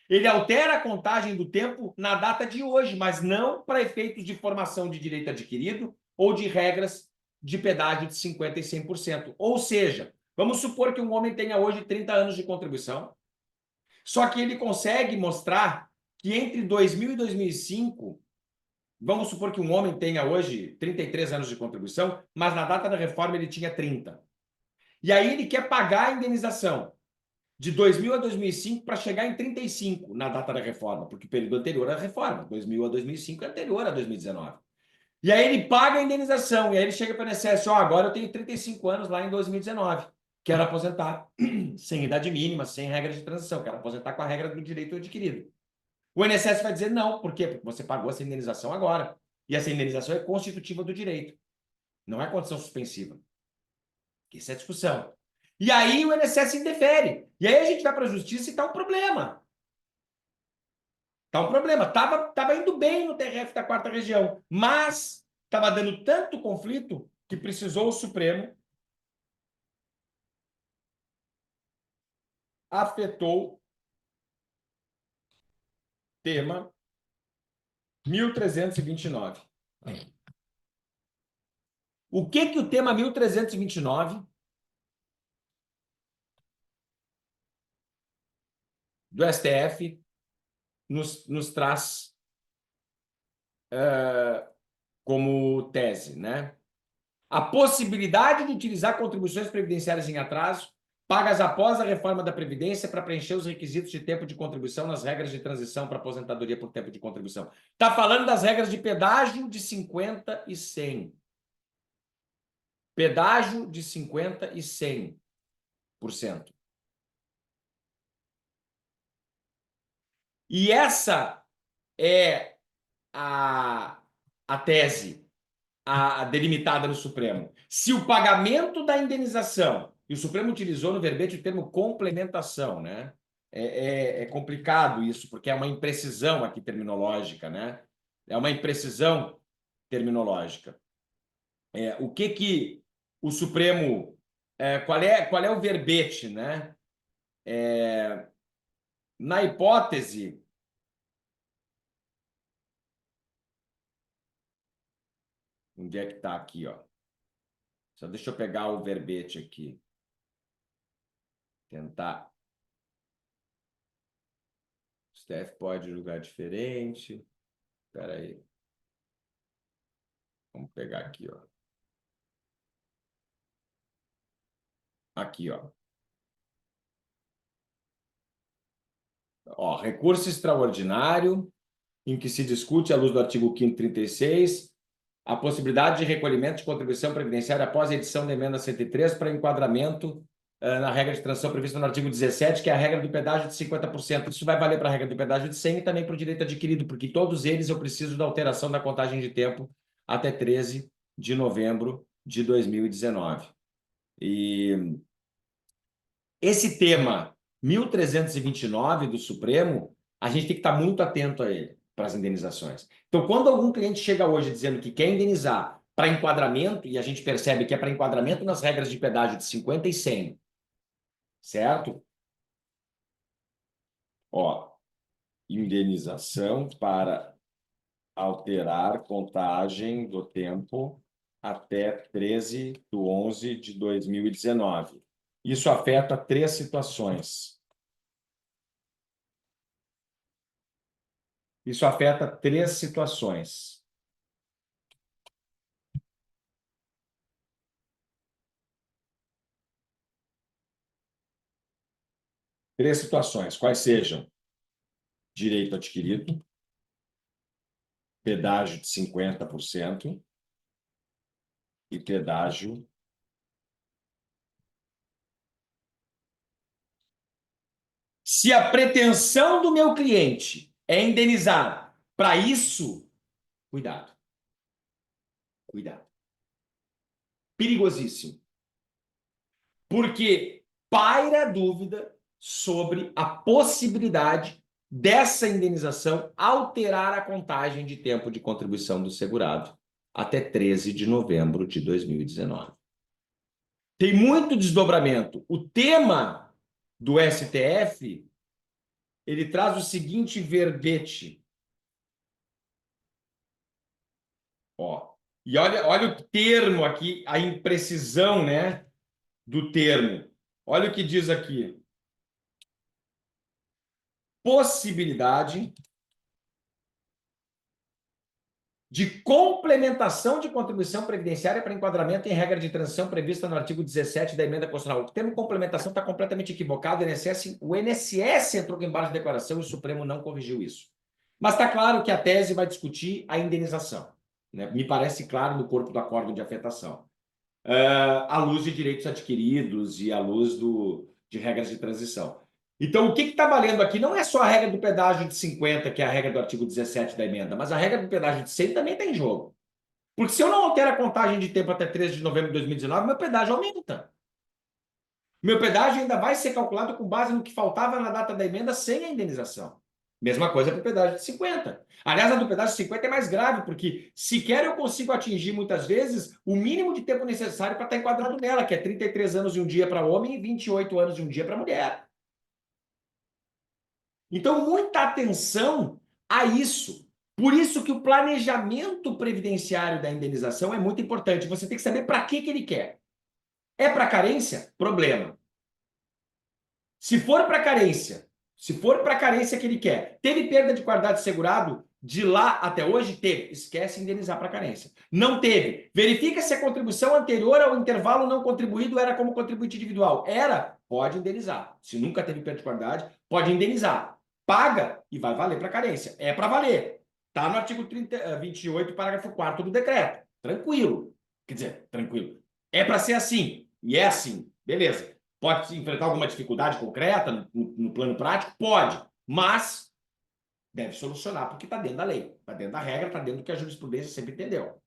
Ele altera a contagem do tempo na data de hoje, mas não para efeitos de formação de direito adquirido ou de regras de pedágio de 50% e 100%. Ou seja, vamos supor que um homem tenha hoje 30 anos de contribuição, só que ele consegue mostrar que entre 2000 e 2005, vamos supor que um homem tenha hoje 33 anos de contribuição, mas na data da reforma ele tinha 30. E aí ele quer pagar a indenização de 2000 a 2005 para chegar em 35 na data da reforma, porque o período anterior à reforma, 2000 a 2005 é anterior a 2019. E aí ele paga a indenização, e aí ele chega para o INSS, agora eu tenho 35 anos lá em 2019, quero aposentar sem idade mínima, sem regra de transição, quero aposentar com a regra do direito adquirido. O INSS vai dizer não, por quê? Porque você pagou essa indenização agora, e essa indenização é constitutiva do direito, não é condição suspensiva. Essa é a discussão. E aí o INSS indefere. E aí a gente vai para a justiça e está um problema. Está um problema. Tava indo bem no TRF da quarta região, mas estava dando tanto conflito que precisou o Supremo, afetou tema 1329. O que o tema 1329 do STF nos traz como tese, né? A possibilidade de utilizar contribuições previdenciárias em atraso, pagas após a reforma da Previdência para preencher os requisitos de tempo de contribuição nas regras de transição para aposentadoria por tempo de contribuição. Está falando das regras de pedágio de 50 e 100. Pedágio de 50 e 100%. E essa é a tese delimitada no Supremo. Se o pagamento da indenização, e o Supremo utilizou no verbete o termo complementação, né? É complicado isso, porque é uma imprecisão aqui terminológica, né? É uma imprecisão terminológica. O que o Supremo... qual é o verbete, né? Na hipótese... Onde é que está aqui, ó? Só deixa eu pegar o verbete aqui. Tentar. O STF pode julgar diferente. Espera aí. Vamos pegar aqui, ó. Aqui, ó. Ó, recurso extraordinário, em que se discute, à luz do artigo 5º 36, a possibilidade de recolhimento de contribuição previdenciária após a edição da emenda 103 para enquadramento na regra de transição prevista no artigo 17, que é a regra do pedágio de 50%. Isso vai valer para a regra do pedágio de 100 e também para o direito adquirido, porque todos eles eu preciso da alteração da contagem de tempo até 13 de novembro de 2019. E esse tema 1329 do Supremo, a gente tem que estar muito atento a ele, para as indenizações. Então, quando algum cliente chega hoje dizendo que quer indenizar para enquadramento, e a gente percebe que é para enquadramento nas regras de pedágio de 50 e 100, certo? Ó, indenização para alterar contagem do tempo até 13 de 11 de 2019. Isso afeta três situações. Isso afeta três situações. Três situações, quais sejam? Direito adquirido, pedágio de 50% e pedágio. Se a pretensão do meu cliente é indenizar para isso, cuidado. Cuidado. Perigosíssimo. Porque paira dúvida sobre a possibilidade dessa indenização alterar a contagem de tempo de contribuição do segurado até 13 de novembro de 2019. Tem muito desdobramento. O tema do STF, ele traz o seguinte verbete. Ó, e olha o termo aqui, a imprecisão, né, do termo. Olha o que diz aqui. Possibilidade de complementação de contribuição previdenciária para enquadramento em regra de transição prevista no artigo 17 da emenda constitucional. O termo complementação está completamente equivocado. O INSS entrou com embaixo de declaração e o Supremo não corrigiu isso. Mas está claro que a tese vai discutir a indenização, né? Me parece claro no corpo do acórdão de afetação. À luz de direitos adquiridos e à luz de regras de transição. Então, o que está valendo aqui não é só a regra do pedágio de 50, que é a regra do artigo 17 da emenda, mas a regra do pedágio de 100 também está em jogo. Porque se eu não altero a contagem de tempo até 13 de novembro de 2019, meu pedágio aumenta. Meu pedágio ainda vai ser calculado com base no que faltava na data da emenda sem a indenização. Mesma coisa para o pedágio de 50. Aliás, a do pedágio de 50 é mais grave, porque sequer eu consigo atingir, muitas vezes, o mínimo de tempo necessário para estar enquadrado nela, que é 33 anos e um dia para homem e 28 anos e um dia para mulher. Então, muita atenção a isso. Por isso que o planejamento previdenciário da indenização é muito importante. Você tem que saber para que ele quer. É para carência? Problema. Se for para carência que ele quer, teve perda de qualidade de segurado de lá até hoje? Teve. Esquece indenizar para carência. Não teve. Verifica se a contribuição anterior ao intervalo não contribuído era como contribuinte individual. Era? Pode indenizar. Se nunca teve perda de qualidade, pode indenizar. Paga e vai valer para carência. É para valer. Está no artigo 28, parágrafo 4º do decreto. Tranquilo. Quer dizer, tranquilo. É para ser assim. E é assim. Beleza. Pode enfrentar alguma dificuldade concreta no plano prático? Pode. Mas deve solucionar porque está dentro da lei. Está dentro da regra, está dentro do que a jurisprudência sempre entendeu.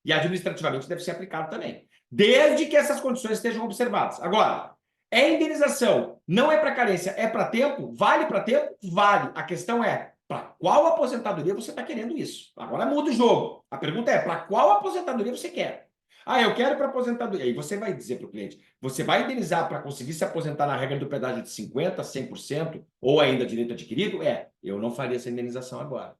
E administrativamente deve ser aplicado também. Desde que essas condições estejam observadas. Agora, é indenização, não é para carência, é para tempo? Vale para tempo? Vale. A questão é, para qual aposentadoria você está querendo isso? Agora muda o jogo. A pergunta é, para qual aposentadoria você quer? Ah, eu quero para aposentadoria. Aí você vai dizer para o cliente, você vai indenizar para conseguir se aposentar na regra do pedágio de 50%, 100% ou ainda direito adquirido? Eu não faria essa indenização agora.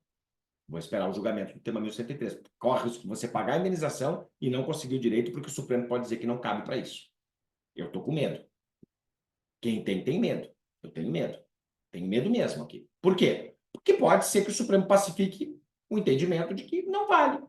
Vou esperar o julgamento do tema 1103. Corre o risco de você pagar a indenização e não conseguir o direito, porque o Supremo pode dizer que não cabe para isso. Eu estou com medo. Quem tem medo. Eu tenho medo. Tenho medo mesmo aqui. Por quê? Porque pode ser que o Supremo pacifique o entendimento de que não vale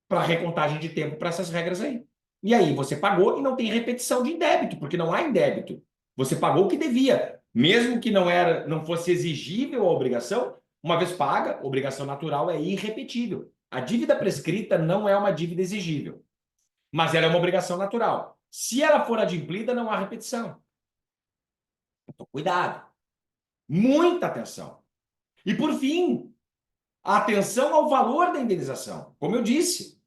para recontagem de tempo para essas regras aí. E aí você pagou e não tem repetição de indébito, porque não há indébito. Você pagou o que devia. Mesmo que não fosse exigível a obrigação, uma vez paga, obrigação natural é irrepetível. A dívida prescrita não é uma dívida exigível, mas ela é uma obrigação natural. Se ela for adimplida, não há repetição. Então, cuidado. Muita atenção. E, por fim, atenção ao valor da indenização. Como eu disse,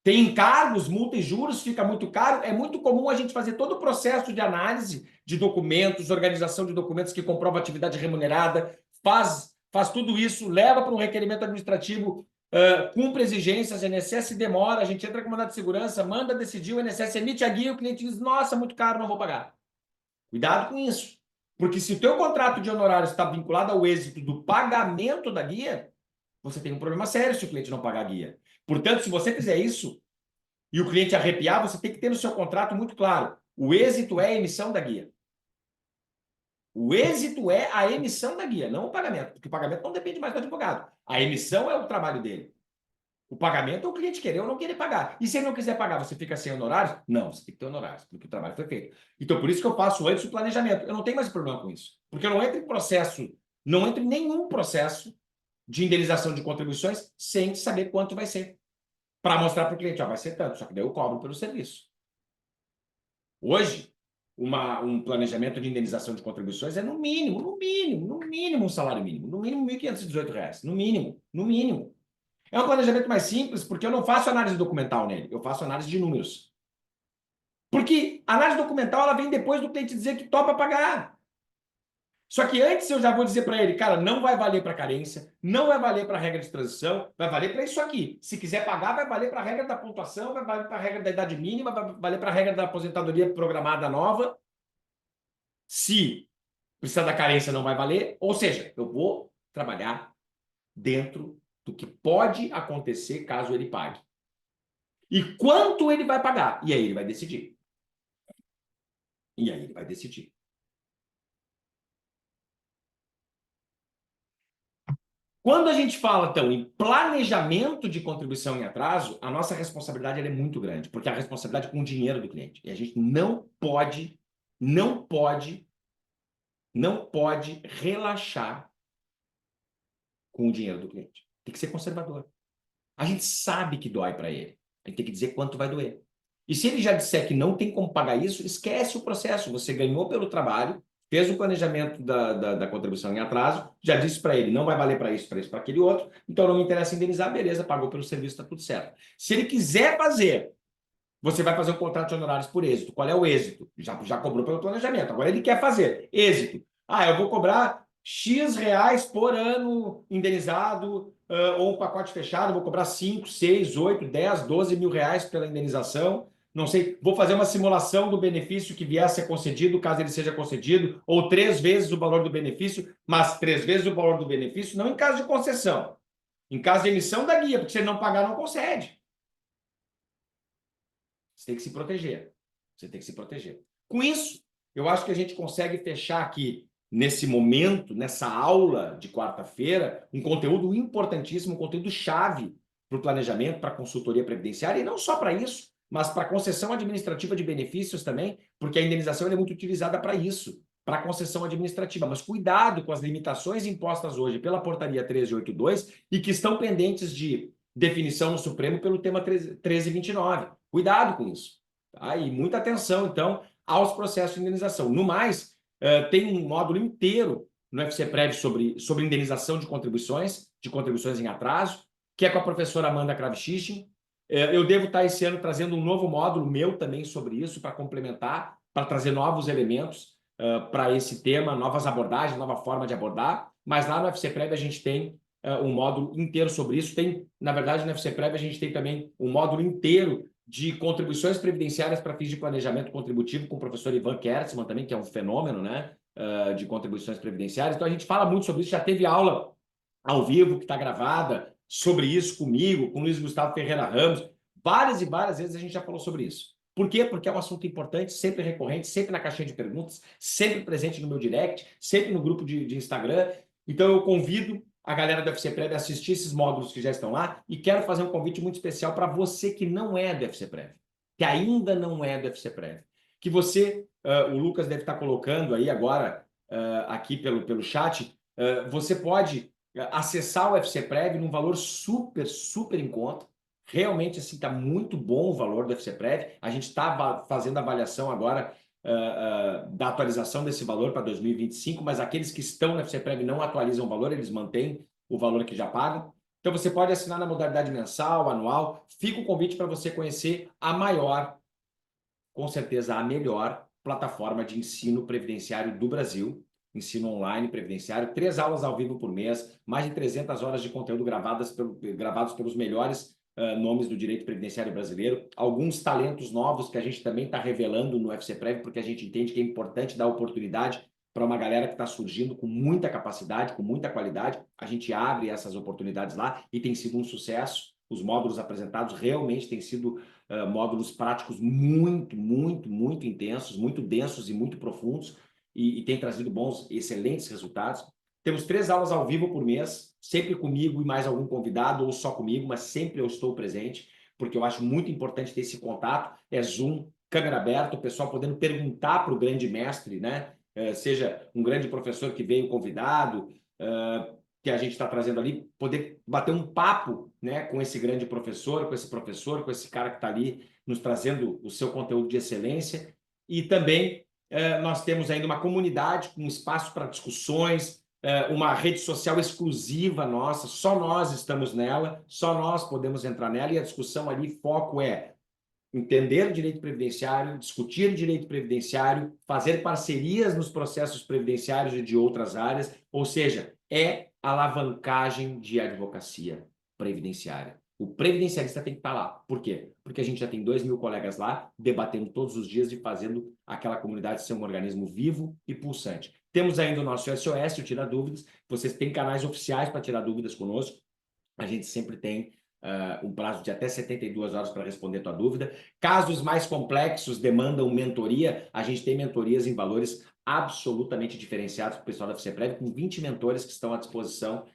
tem encargos, multa e juros, fica muito caro. É muito comum a gente fazer todo o processo de análise de documentos, organização de documentos que comprova atividade remunerada, faz tudo isso, leva para um requerimento administrativo, cumpre exigências, o INSS demora, a gente entra com mandado de segurança, manda decidir, o INSS emite a guia, o cliente diz, nossa, muito caro, não vou pagar. Cuidado com isso. Porque se o teu contrato de honorários está vinculado ao êxito do pagamento da guia, você tem um problema sério se o cliente não pagar a guia. Portanto, se você fizer isso e o cliente arrepiar, você tem que ter no seu contrato muito claro. O êxito é a emissão da guia. O êxito é a emissão da guia, não o pagamento. Porque o pagamento não depende mais do advogado. A emissão é o trabalho dele. O pagamento é o cliente querer ou não querer pagar. E se ele não quiser pagar, você fica sem honorários? Não, você tem que ter honorários, porque o trabalho foi feito. Então, por isso que eu faço antes o planejamento. Eu não tenho mais problema com isso. Porque eu não entro em processo, não entro em nenhum processo de indenização de contribuições sem saber quanto vai ser. Para mostrar para o cliente, vai ser tanto, só que daí eu cobro pelo serviço. Hoje, um planejamento de indenização de contribuições é no mínimo um salário mínimo. No mínimo R$ 1.518. No mínimo. É um planejamento mais simples porque eu não faço análise documental nele, eu faço análise de números. Porque a análise documental ela vem depois do cliente dizer que topa pagar. Só que antes eu já vou dizer para ele, cara, não vai valer para carência, não vai valer para a regra de transição, vai valer para isso aqui. Se quiser pagar, vai valer para a regra da pontuação, vai valer para a regra da idade mínima, vai valer para a regra da aposentadoria programada nova. Se precisar da carência, não vai valer. Ou seja, eu vou trabalhar dentro do que pode acontecer caso ele pague. E quanto ele vai pagar? E aí ele vai decidir. E aí ele vai decidir. Quando a gente fala, então, em planejamento de contribuição em atraso, a nossa responsabilidade é muito grande, porque é a responsabilidade com o dinheiro do cliente. E a gente não pode relaxar com o dinheiro do cliente. Tem que ser conservador. A gente sabe que dói para ele. A gente tem que dizer quanto vai doer. E se ele já disser que não tem como pagar isso, esquece o processo. Você ganhou pelo trabalho, fez o planejamento da contribuição em atraso, já disse para ele, não vai valer para isso, para aquele outro, então não me interessa indenizar, beleza, pagou pelo serviço, está tudo certo. Se ele quiser fazer, você vai fazer um contrato de honorários por êxito. Qual é o êxito? Já cobrou pelo planejamento, agora ele quer fazer. Êxito. Ah, eu vou cobrar X reais por ano indenizado, ou um pacote fechado, vou cobrar 5, 6, 8, 10, 12 mil reais pela indenização. Não sei, vou fazer uma simulação do benefício que vier a ser concedido, caso ele seja concedido, ou 3 vezes o valor do benefício, mas 3 vezes o valor do benefício, não em caso de concessão. Em caso de emissão da guia, porque se ele não pagar, não concede. Você tem que se proteger. Você tem que se proteger. Com isso, eu acho que a gente consegue fechar aqui, nesse momento, nessa aula de quarta-feira, um conteúdo importantíssimo, um conteúdo chave para o planejamento, para a consultoria previdenciária, e não só para isso, mas para a concessão administrativa de benefícios também, porque a indenização é muito utilizada para isso, para a concessão administrativa. Mas cuidado com as limitações impostas hoje pela portaria 1382 e que estão pendentes de definição no Supremo pelo tema 1329. Cuidado com isso. Tá? E muita atenção, então, aos processos de indenização. No mais, tem um módulo inteiro no FCPrev sobre indenização de contribuições em atraso, que é com a professora Amanda Kravchichin. Eu devo estar esse ano trazendo um novo módulo meu também sobre isso, para complementar, para trazer novos elementos para esse tema, novas abordagens, nova forma de abordar. Mas lá no FCPrev a gente tem um módulo inteiro sobre isso. Tem, na verdade, no FCPrev a gente tem também um módulo inteiro de contribuições previdenciárias para fins de planejamento contributivo com o professor Ivan Kertzmann também, que é um fenômeno, né, de contribuições previdenciárias. Então a gente fala muito sobre isso, já teve aula ao vivo que está gravada sobre isso comigo, com o Luiz Gustavo Ferreira Ramos. Várias e várias vezes a gente já falou sobre isso. Por quê? Porque é um assunto importante, sempre recorrente, sempre na caixinha de perguntas, sempre presente no meu direct, sempre no grupo de Instagram. Então eu convido a galera do FCPrev a assistir esses módulos que já estão lá e quero fazer um convite muito especial para você que não é do FCPrev, que ainda não é do FCPrev, que você, o Lucas deve estar colocando aí agora, aqui pelo chat, você pode acessar o FCPrev num valor super, super em conta. Realmente, assim, está muito bom o valor do FCPrev. A gente está fazendo avaliação agora da atualização desse valor para 2025, mas aqueles que estão no FCPrev não atualizam o valor, eles mantêm o valor que já pagam. Então, você pode assinar na modalidade mensal, anual. Fica o convite para você conhecer a maior, com certeza a melhor plataforma de ensino previdenciário do Brasil. Ensino online previdenciário, 3 aulas ao vivo por mês, mais de 300 horas de conteúdo gravados pelos melhores nomes do direito previdenciário brasileiro, alguns talentos novos que a gente também está revelando no FCPrev, porque a gente entende que é importante dar oportunidade para uma galera que está surgindo com muita capacidade, com muita qualidade. A gente abre essas oportunidades lá e tem sido um sucesso. Os módulos apresentados realmente têm sido módulos práticos muito, muito, muito intensos, muito densos e muito profundos, e tem trazido bons, excelentes resultados. Temos 3 aulas ao vivo por mês, sempre comigo e mais algum convidado, ou só comigo, mas sempre eu estou presente, porque eu acho muito importante ter esse contato. É Zoom, câmera aberta, o pessoal podendo perguntar para o grande mestre, né? Seja um grande professor que veio convidado, que a gente está trazendo ali, poder bater um papo, né, com esse grande professor, com esse cara que está ali nos trazendo o seu conteúdo de excelência. E também nós temos ainda uma comunidade com espaço para discussões, uma rede social exclusiva nossa, só nós estamos nela, só nós podemos entrar nela, e a discussão ali, foco é entender o direito previdenciário, discutir o direito previdenciário, fazer parcerias nos processos previdenciários e de outras áreas, ou seja, é alavancagem de advocacia previdenciária. O previdenciarista tem que estar lá. Por quê? Porque a gente já tem 2.000 colegas lá, debatendo todos os dias e fazendo aquela comunidade ser um organismo vivo e pulsante. Temos ainda o nosso SOS, o Tira Dúvidas. Vocês têm canais oficiais para tirar dúvidas conosco. A gente sempre tem um prazo de até 72 horas para responder a tua dúvida. Casos mais complexos demandam mentoria. A gente tem mentorias em valores absolutamente diferenciados para o pessoal da FCPrev, com 20 mentores que estão à disposição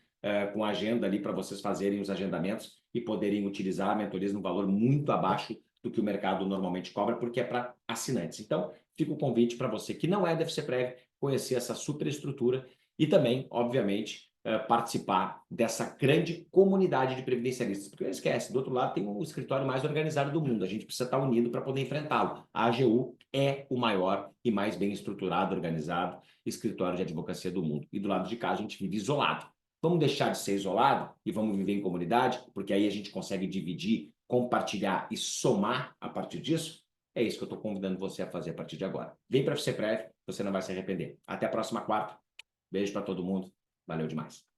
com agenda ali para vocês fazerem os agendamentos e poderem utilizar mentorias num valor muito abaixo do que o mercado normalmente cobra, porque é para assinantes. Então, fica o convite para você que não é da FCPrev conhecer essa superestrutura e também, obviamente, participar dessa grande comunidade de previdenciaristas. Porque não esquece, do outro lado tem o escritório mais organizado do mundo. A gente precisa estar unido para poder enfrentá-lo. A AGU é o maior e mais bem estruturado, organizado escritório de advocacia do mundo. E do lado de cá a gente vive isolado. Vamos deixar de ser isolado e vamos viver em comunidade, porque aí a gente consegue dividir, compartilhar e somar a partir disso? É isso que eu estou convidando você a fazer a partir de agora. Vem para a FCPrev, você não vai se arrepender. Até a próxima quarta. Beijo para todo mundo. Valeu demais.